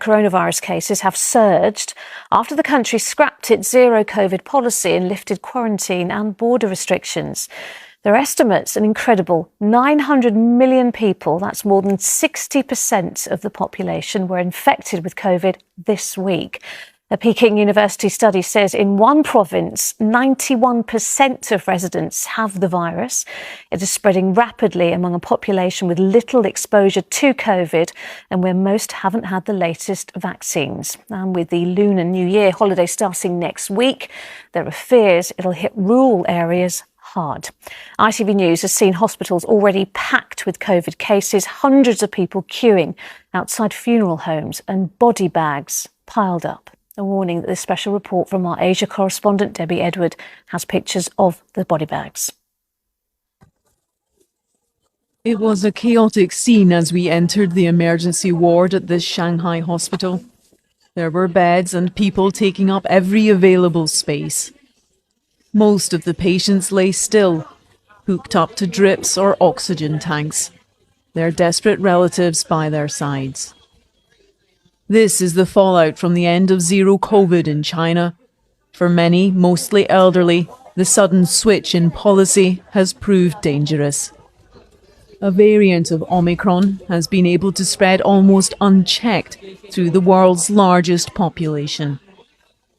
Coronavirus cases have surged after the country scrapped its zero COVID policy and lifted quarantine and border restrictions. There are estimates an incredible 900 million people, that's more than 60% of the population, were infected with COVID this week. A Peking University study says in one province, 91% of residents have the virus. It is spreading rapidly among a population with little exposure to COVID and where most haven't had the latest vaccines. And with the Lunar New Year holiday starting next week, there are fears it'll hit rural areas hard. ITV News has seen hospitals already packed with COVID cases, hundreds of people queuing outside funeral homes and body bags piled up. A warning that this special report from our Asia correspondent Debbie Edward has pictures of the body bags. It was a chaotic scene as we entered the emergency ward at this Shanghai hospital. There were beds and people taking up every available space. Most of the patients lay still, hooked up to drips or oxygen tanks, their desperate relatives by their sides. This is the fallout from the end of zero COVID in China. For many, mostly elderly, the sudden switch in policy has proved dangerous. A variant of Omicron has been able to spread almost unchecked through the world's largest population,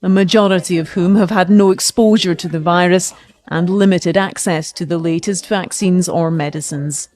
a majority of whom have had no exposure to the virus and limited access to the latest vaccines or medicines.